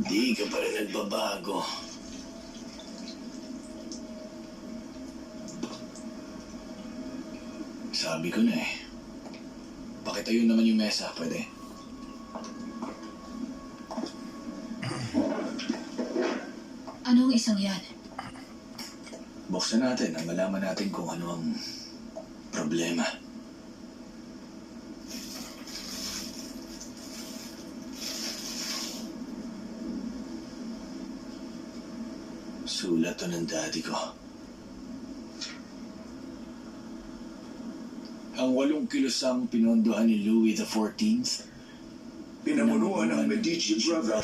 Di ka pa rin nagbabago. Sabi ko na eh. Pakitayo naman yung mesa, pwede? Anong isang yan? Buksan natin ang malaman natin kung ano ang problema. Sulat to ng daddy ko. Ang 8 kilosang pinondohan ni Louis XIV, Pinamunuan ng Medici Brothers